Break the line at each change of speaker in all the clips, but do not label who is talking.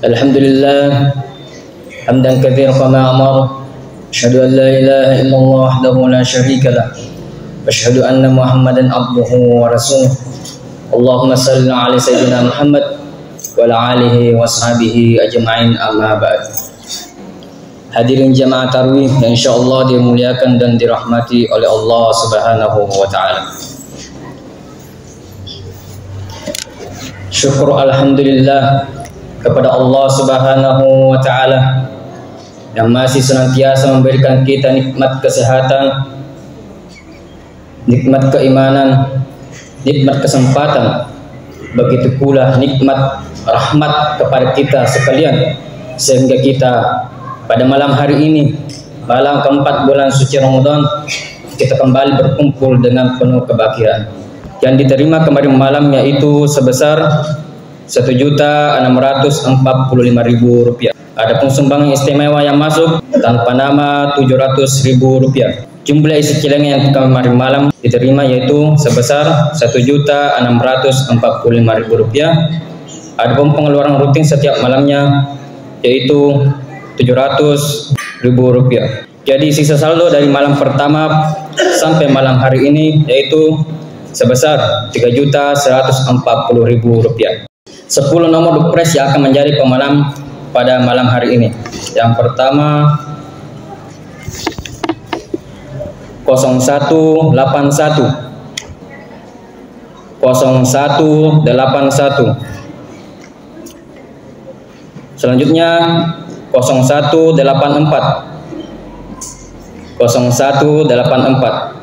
Alhamdulillah hamdan katsiran kama amara. Asyhadu an la ilaha illallah wahdahu la syarika lah. Asyhadu anna Muhammadan abduhu wa rasuluh. Allahumma shalli ala sayyidina Muhammad wa ala alihi wa sahbihi ajma'in, amma ba'd. Hadirin jamaah tarawih yang insyaallah dimuliakan dan dirahmati oleh Allah Subhanahu wa taala. Syukur alhamdulillah kepada Allah Subhanahu wa taala yang masih senantiasa memberikan kita nikmat kesehatan, nikmat keimanan, nikmat kesempatan, begitu pula nikmat rahmat kepada kita sekalian, sehingga kita pada malam hari ini, malam keempat bulan suci Ramadan, kita kembali berkumpul dengan penuh kebahagiaan. Yang diterima kemarin malam yaitu sebesar Rp1.645.000. Adapun sumbangan istimewa yang masuk tanpa nama Rp700.000. Jumlah isi celengan yang kemarin malam diterima yaitu sebesar Rp1.645.000. Adapun pengeluaran rutin setiap malamnya yaitu Rp700.000. Jadi sisa saldo dari malam pertama sampai malam hari ini yaitu sebesar Rp3.140.000. 10 nomor dupres yang akan menjadi pemenang pada malam hari ini. Yang pertama 0181 0181. Selanjutnya 0184 0184.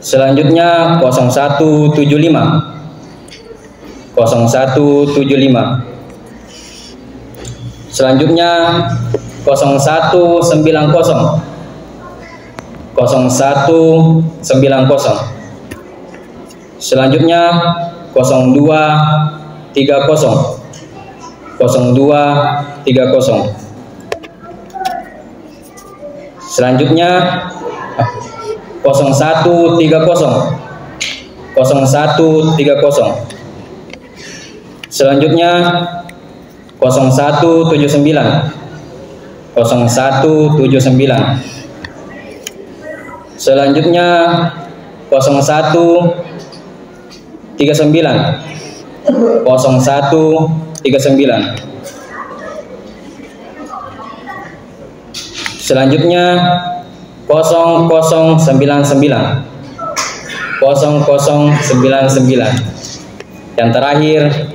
Selanjutnya 0175 0175. Selanjutnya 0190 0190. Selanjutnya 0230 0230. Selanjutnya 0130 0130. Selanjutnya 0179 0179. Selanjutnya 0139 0139. Selanjutnya 0099 0099. Yang terakhir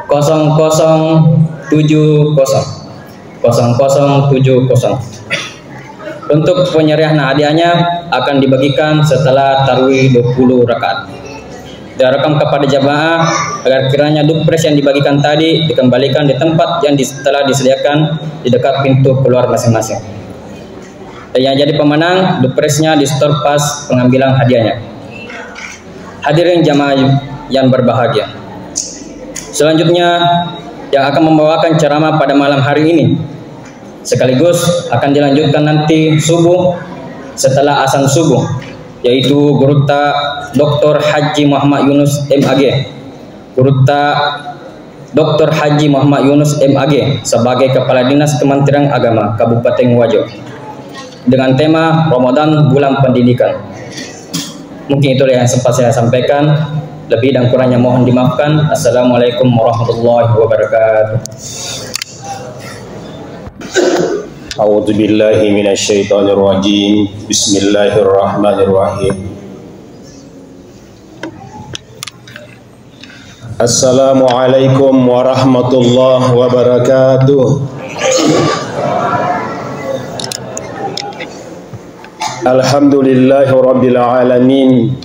0070 0070. Untuk penyerahan hadiahnya akan dibagikan setelah tarawih 20 rakaat. Diharapkan kepada jamaah agar kiranya dupres yang dibagikan tadi dikembalikan di tempat yang telah disediakan di dekat pintu keluar masing-masing. Dan yang jadi pemenang dupresnya di store pas pengambilan hadiahnya. Hadirin jamaah yang berbahagia, selanjutnya yang akan membawakan ceramah pada malam hari ini sekaligus akan dilanjutkan nanti subuh setelah azan subuh, yaitu Gurutta Dr. Haji Muhammad Yunus MAG. Gurutta Dr. Haji Muhammad Yunus MAG sebagai Kepala Dinas Kementerian Agama Kabupaten Wajo dengan tema Ramadan Bulan Pendidikan. Mungkin itulah yang sempat saya sampaikan. Lebih dan kurangnya mohon dimaafkan. Assalamualaikum warahmatullahi wabarakatuh.
A'udzu billahi minasyaitonir rajim. Bismillahirrahmanirrahim. Assalamualaikum warahmatullahi wabarakatuh. Alhamdulillahi rabbil alamin.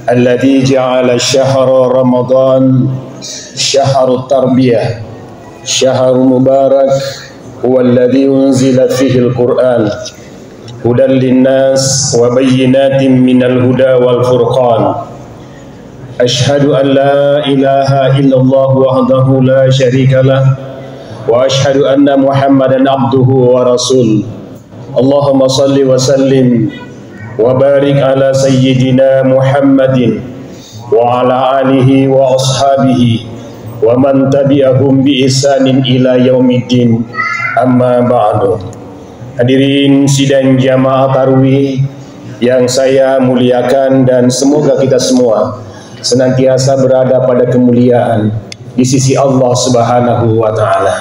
الذي جعل شهر رمضان شهر التربية شهر مبارك هو الذي أنزل فيه القرآن هدى للناس وبينات من الهدى والفرقان أشهد أن لا إله إلا الله وحده لا شريك له وأشهد أن محمدا عبده ورسوله اللهم صل وسلم وبارك على سيدنا محمد وعلى آله وأصحابه wa man tabi'ahum bi ihsanin ila yaumiddin. Amma ba'du. Hadirin sidang jamaah tarawih yang saya muliakan, dan semoga kita semua senantiasa berada pada kemuliaan di sisi Allah Subhanahu wa taala.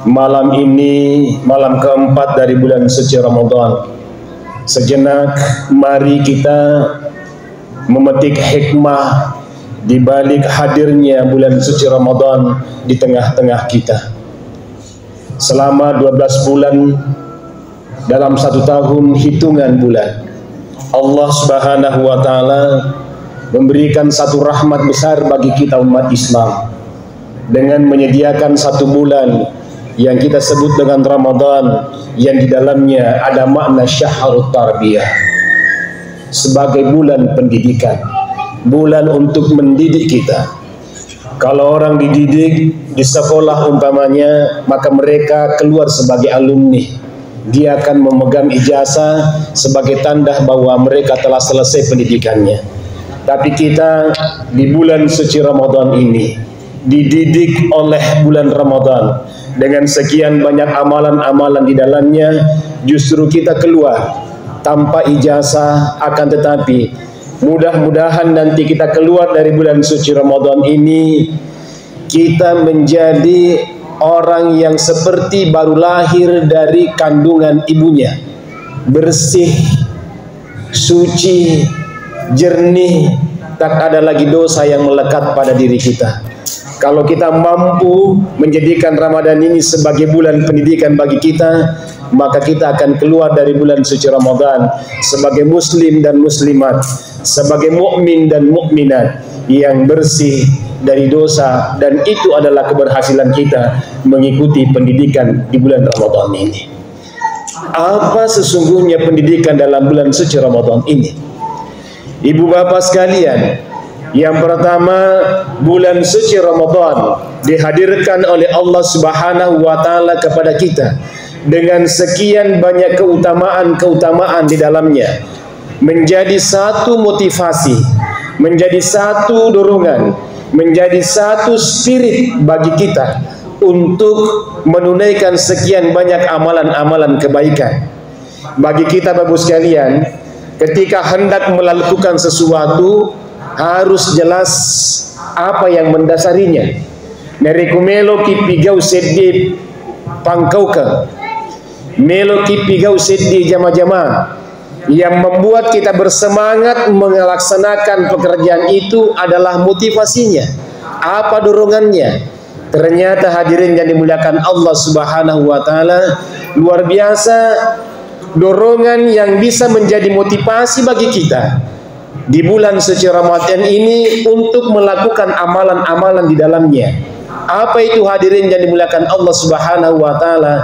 Malam ini malam keempat dari bulan suci Ramadan. Sejenak mari kita memetik hikmah di balik hadirnya bulan suci Ramadan di tengah-tengah kita. Selama 12 bulan dalam 1 tahun hitungan bulan, Allah Subhanahu wa taala memberikan satu rahmat besar bagi kita umat Islam dengan menyediakan 1 bulan yang kita sebut dengan Ramadan, yang di dalamnya ada makna syahrut tarbiyah, sebagai bulan pendidikan, bulan untuk mendidik kita. Kalau orang dididik di sekolah umpamanya, maka mereka keluar sebagai alumni. Dia akan memegang ijazah sebagai tanda bahwa mereka telah selesai pendidikannya. Tapi kita di bulan suci Ramadan ini dididik oleh bulan Ramadan dengan sekian banyak amalan-amalan di dalamnya. Justru kita keluar tanpa ijazah, akan tetapi mudah-mudahan nanti kita keluar dari bulan suci Ramadan ini, kita menjadi orang yang seperti baru lahir dari kandungan ibunya, bersih, suci, jernih, tak ada lagi dosa yang melekat pada diri kita. Kalau kita mampu menjadikan Ramadan ini sebagai bulan pendidikan bagi kita, maka kita akan keluar dari bulan suci Ramadan sebagai muslim dan muslimat, sebagai mukmin dan mukminat yang bersih dari dosa, dan itu adalah keberhasilan kita mengikuti pendidikan di bulan Ramadan ini. Apa sesungguhnya pendidikan dalam bulan suci Ramadan ini? Ibu bapak sekalian, yang pertama, bulan suci Ramadan dihadirkan oleh Allah Subhanahu wa taala kepada kita dengan sekian banyak keutamaan-keutamaan di dalamnya, menjadi satu motivasi, menjadi satu dorongan, menjadi satu spirit bagi kita untuk menunaikan sekian banyak amalan-amalan kebaikan. Bagi kita Bapak sekalian, ketika hendak melakukan sesuatu harus jelas apa yang mendasarinya. Neriku melo ki pigau seddi pangkauka, melo ki pigau seddi jama-jama. Yang membuat kita bersemangat melaksanakan pekerjaan itu adalah motivasinya. Apa dorongannya? Ternyata hadirin yang dimuliakan Allah Subhanahu wa taala, luar biasa dorongan yang bisa menjadi motivasi bagi kita di bulan suci Ramadan ini untuk melakukan amalan-amalan di dalamnya. Apa itu hadirin yang dimuliakan Allah Subhanahu wa taala?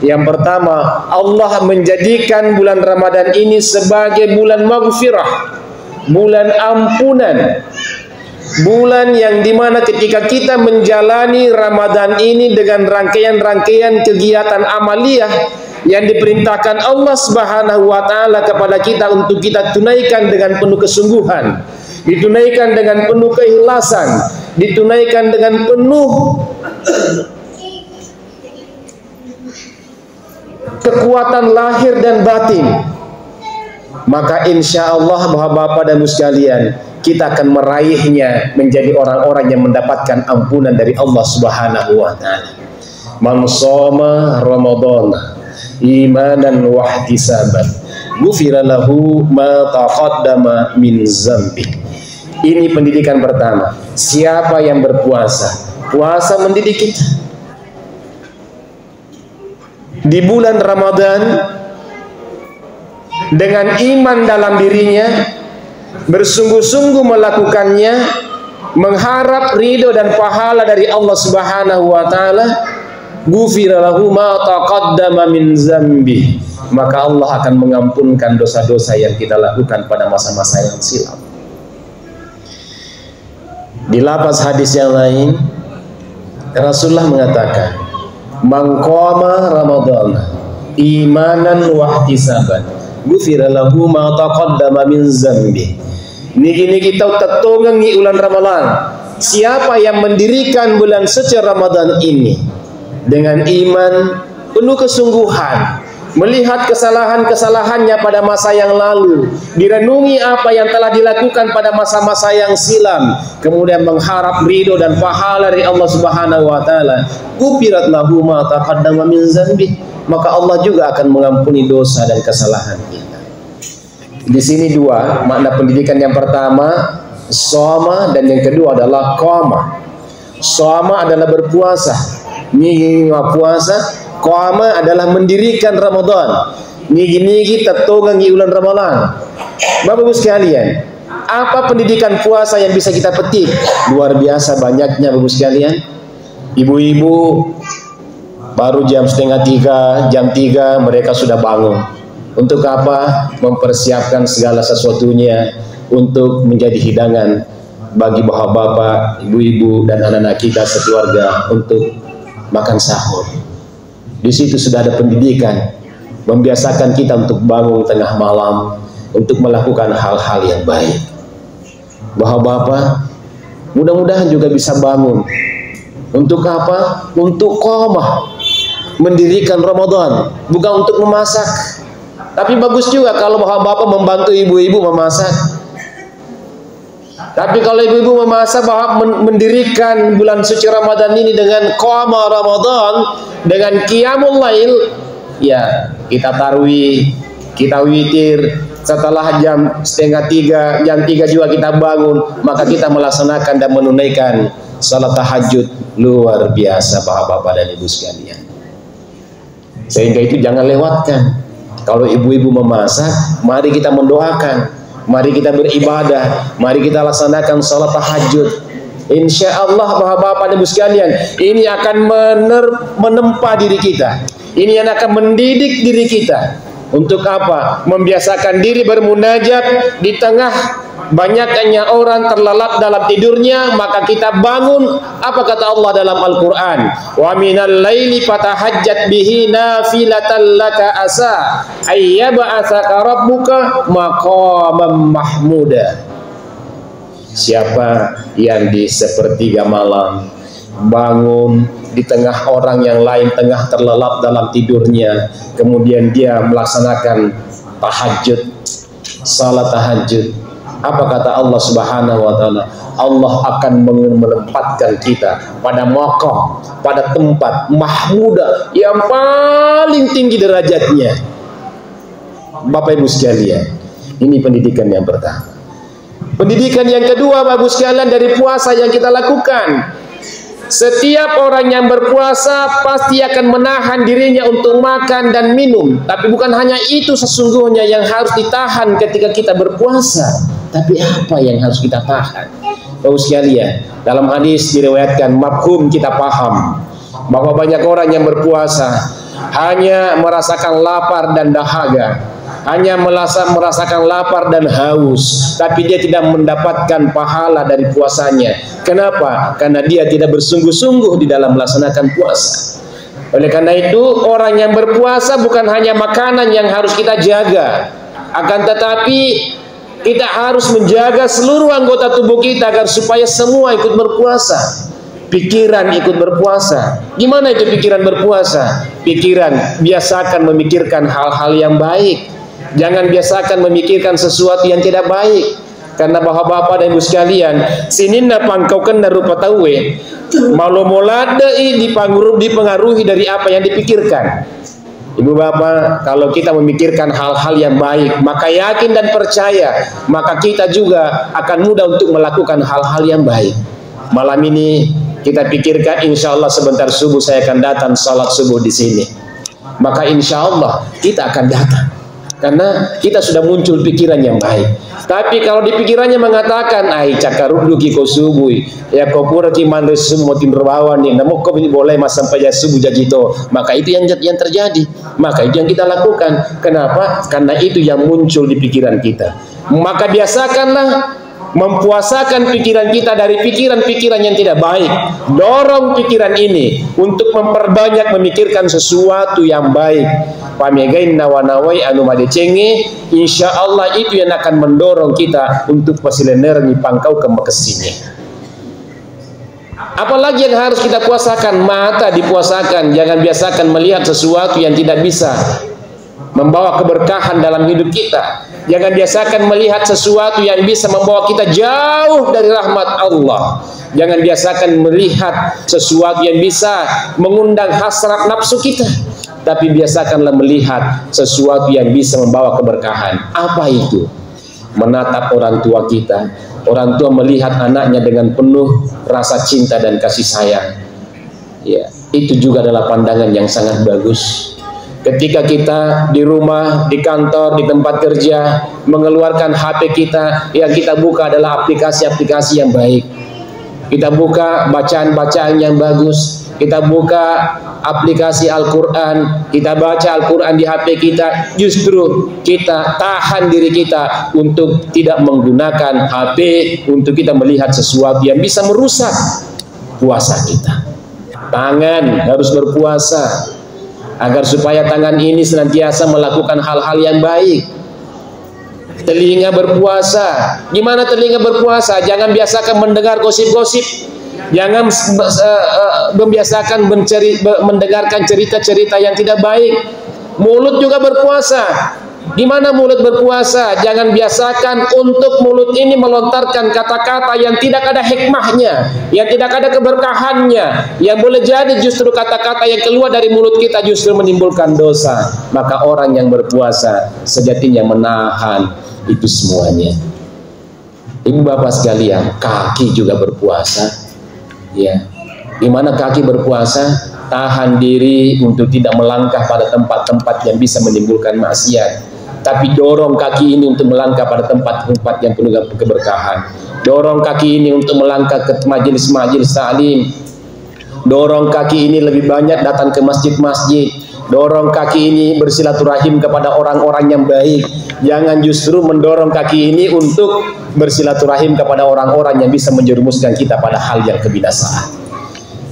Yang pertama, Allah menjadikan bulan Ramadan ini sebagai bulan maghfirah, bulan ampunan, bulan yang dimana ketika kita menjalani Ramadan ini dengan rangkaian-rangkaian kegiatan amaliyah yang diperintahkan Allah Subhanahu wa taala kepada kita untuk kita tunaikan dengan penuh kesungguhan, ditunaikan dengan penuh keikhlasan, ditunaikan dengan penuh kekuatan lahir dan batin, maka insya Allah bapak-bapak dan ibu sekalian, kita akan meraihnya menjadi orang-orang yang mendapatkan ampunan dari Allah Subhanahu wa taala. Man shoma Ramadhana imanan wa ihtisaban ghufira lahu ma taqaddama min zambi. Ini pendidikan pertama. Siapa yang berpuasa, puasa mendidik kita. Di bulan Ramadan, dengan iman dalam dirinya, bersungguh-sungguh melakukannya, mengharap ridho dan pahala dari Allah Subhanahu wa taala, ghufira lahu ma taqaddama min zambi, maka Allah akan mengampunkan dosa-dosa yang kita lakukan pada masa-masa yang silam. Di lafaz hadis yang lain, Rasulullah mengatakan, man qama Ramadan imanan wa ihtisaban ghufira lahu ma taqaddama min zambi. Niki-niki tau tatongang ni ulan Ramadan, siapa yang mendirikan bulan suci Ramadan ini dengan iman penuh kesungguhan, melihat kesalahan-kesalahannya pada masa yang lalu, direnungi apa yang telah dilakukan pada masa-masa yang silam, kemudian mengharap ridho dan pahala dari Allah Subhanahu wa taala, ghufirat lahu ma taqaddama min dzanbi, maka Allah juga akan mengampuni dosa dan kesalahan kita. Di sini dua makna pendidikan, yang pertama shoma dan yang kedua adalah qama. Shoma adalah berpuasa, nigi puasa. Qama adalah mendirikan Ramadan. Nigi tertongang di bulan Ramadan. Bapak-ibu sekalian, apa pendidikan puasa yang bisa kita petik? Luar biasa banyaknya, Bapak-ibu sekalian. Ibu-ibu baru jam 2:30, jam 3 mereka sudah bangun. Untuk apa? Mempersiapkan segala sesuatunya untuk menjadi hidangan bagi bapak-bapak, ibu-ibu dan anak-anak kita sekeluarga untuk makan sahur. Di situ sudah ada pendidikan, membiasakan kita untuk bangun tengah malam untuk melakukan hal-hal yang baik. Bapak-bapak, mudah-mudahan juga bisa bangun. Untuk apa? Untuk qomah, mendirikan Ramadan, bukan untuk memasak. Tapi bagus juga kalau bapak-bapak membantu ibu-ibu memasak. Tapi kalau ibu-ibu memasak, bapak mendirikan bulan suci Ramadan ini dengan qiyamul Ramadan, dengan qiyamul lail, ya kita tarawih, kita witir, setelah jam 2:30, jam 3 juga kita bangun, maka kita melaksanakan dan menunaikan salat tahajud. Luar biasa bapak-bapak dan ibu sekalian. Sehingga itu jangan lewatkan. Kalau ibu-ibu memasak, mari kita mendoakan, mari kita beribadah, mari kita laksanakan salat tahajud. Insya Allah bapak-bapak dan ibu sekalian, ini akan menempa diri kita, ini yang akan mendidik diri kita. Untuk apa? Membiasakan diri bermunajat di tengah banyaknya orang terlelap dalam tidurnya, maka kita bangun. Apa kata Allah dalam Al-Quran? Wa minal laili fatahajjat bihi nafilatan laka asa ayyab'atsaka rabbuka maqaman mahmuda. Siapa yang di sepertiga malam bangun di tengah orang yang lain tengah terlelap dalam tidurnya, kemudian dia melaksanakan tahajud, salat tahajud, apa kata Allah Subhanahu wa taala? Allah akan menempatkan kita pada maqam, pada tempat mahmuda yang paling tinggi derajatnya. Bapak Ibu sekalian, ini pendidikan yang pertama. Pendidikan yang kedua, Bapak Ibu sekalian, dari puasa yang kita lakukan. Setiap orang yang berpuasa pasti akan menahan dirinya untuk makan dan minum. Tapi bukan hanya itu sesungguhnya yang harus ditahan ketika kita berpuasa. Tapi apa yang harus kita tahan? Bapak sekalian, dalam hadis diriwayatkan, mafhum kita paham bahwa banyak orang yang berpuasa hanya merasakan lapar dan dahaga, hanya merasakan lapar dan haus, tapi dia tidak mendapatkan pahala dari puasanya. Kenapa? Karena dia tidak bersungguh-sungguh di dalam melaksanakan puasa. Oleh karena itu, orang yang berpuasa bukan hanya makanan yang harus kita jaga, akan tetapi kita harus menjaga seluruh anggota tubuh kita agar supaya semua ikut berpuasa. Pikiran ikut berpuasa. Gimana itu pikiran berpuasa? Pikiran biasakan memikirkan hal-hal yang baik. Jangan biasakan memikirkan sesuatu yang tidak baik. Karena bapak-bapak dan ibu sekalian, sinina pangkau kena rupa tawe, malu molada dipengaruhi dari apa yang dipikirkan. Ibu bapak, kalau kita memikirkan hal-hal yang baik, maka yakin dan percaya, maka kita juga akan mudah untuk melakukan hal-hal yang baik. Malam ini kita pikirkan, insya Allah sebentar subuh saya akan datang salat subuh di sini. Maka insya Allah kita akan datang. Karena kita sudah muncul pikiran yang baik. Tapi kalau di pikirannya mengatakan, ai cakaruduki kau subuh, ya kau pura ki manres semua tim berbawa nih, namun kau ini boleh mas sampai subuh jagito, maka itu yang terjadi. Maka itu yang kita lakukan. Kenapa? Karena itu yang muncul di pikiran kita. Maka biasakanlah mempuasakan pikiran kita dari pikiran-pikiran yang tidak baik. Dorong pikiran ini untuk memperbanyak memikirkan sesuatu yang baik. Pamegain nawanawai anu madecenge, insya Allah itu yang akan mendorong kita untuk pasilener ni pangkau ke makesinya. Apalagi yang harus kita puasakan? Mata dipuasakan. Jangan biasakan melihat sesuatu yang tidak bisa membawa keberkahan dalam hidup kita. Jangan biasakan melihat sesuatu yang bisa membawa kita jauh dari rahmat Allah. Jangan biasakan melihat sesuatu yang bisa mengundang hasrat nafsu kita. Tapi biasakanlah melihat sesuatu yang bisa membawa keberkahan. Apa itu? Menatap orang tua kita. Orang tua melihat anaknya dengan penuh rasa cinta dan kasih sayang. Ya, itu juga adalah pandangan yang sangat bagus. Ketika kita di rumah, di kantor, di tempat kerja, mengeluarkan HP kita, yang kita buka adalah aplikasi-aplikasi yang baik. Kita buka bacaan-bacaan yang bagus. Kita buka aplikasi Al-Quran. Kita baca Al-Quran di HP kita. Justru kita tahan diri kita untuk tidak menggunakan HP, untuk kita melihat sesuatu yang bisa merusak puasa kita. Tangan harus berpuasa, agar supaya tangan ini senantiasa melakukan hal-hal yang baik. Telinga berpuasa. Gimana telinga berpuasa? Jangan biasakan mendengar gosip-gosip. Jangan membiasakan mendengarkan cerita-cerita yang tidak baik. Mulut juga berpuasa. Gimana mulut berpuasa? Jangan biasakan untuk mulut ini melontarkan kata-kata yang tidak ada hikmahnya, yang tidak ada keberkahannya, yang boleh jadi justru kata-kata yang keluar dari mulut kita justru menimbulkan dosa. Maka orang yang berpuasa sejatinya menahan itu semuanya. Ibu bapak sekalian, kaki juga berpuasa. Ya, gimana kaki berpuasa? Tahan diri untuk tidak melangkah pada tempat-tempat yang bisa menimbulkan maksiat, tapi dorong kaki ini untuk melangkah pada tempat-tempat yang penuh keberkahan. Dorong kaki ini untuk melangkah ke majelis-majelis ta'lim. Dorong kaki ini lebih banyak datang ke masjid-masjid. Dorong kaki ini bersilaturahim kepada orang-orang yang baik. Jangan justru mendorong kaki ini untuk bersilaturahim kepada orang-orang yang bisa menjerumuskan kita pada hal yang kebinasaan.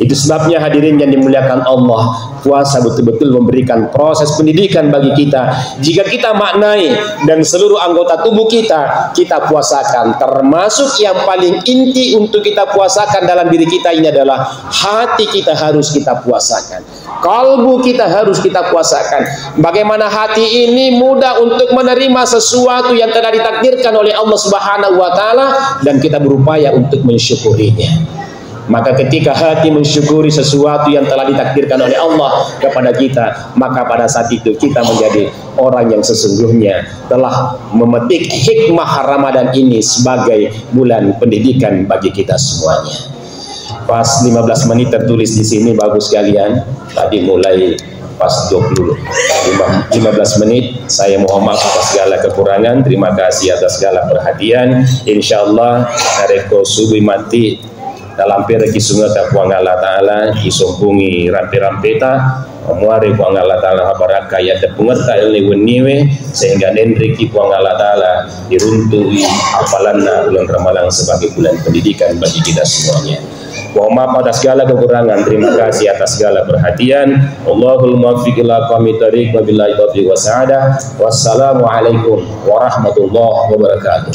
Itu sebabnya hadirin yang dimuliakan Allah, puasa betul-betul memberikan proses pendidikan bagi kita. Jika kita maknai dan seluruh anggota tubuh kita puasakan. Termasuk yang paling inti untuk kita puasakan dalam diri kita ini adalah hati kita harus kita puasakan. Kalbu kita harus kita puasakan. Bagaimana hati ini mudah untuk menerima sesuatu yang telah ditakdirkan oleh Allah Subhanahu wa taala dan kita berupaya untuk mensyukurinya. Maka ketika hati mensyukuri sesuatu yang telah ditakdirkan oleh Allah kepada kita, maka pada saat itu kita menjadi orang yang sesungguhnya telah memetik hikmah Ramadan ini sebagai bulan pendidikan bagi kita semuanya. Pas 15 menit tertulis di sini, bagus sekalian. Tadi mulai pas 15 menit. Saya mohon maaf atas segala kekurangan. Terima kasih atas segala perhatian. Insyaallah hareko subuh mati dalam pergi sungai tapuang Allah Ta'ala isumpungi rampe-rampeta muari puang Allah Ta'ala habaraka ya tepungerta ilni weniwe sehingga nendriki puang Allah Ta'ala diruntui apalanna bulan Ramadan sebagai bulan pendidikan bagi kita semuanya. Mohon maaf atas segala kekurangan. Terima kasih atas segala perhatian. Allahul muwaffiq ila aqwamit thoriq wa billahi taufiq wa sa'adah. Wassalamualaikum warahmatullahi wabarakatuh.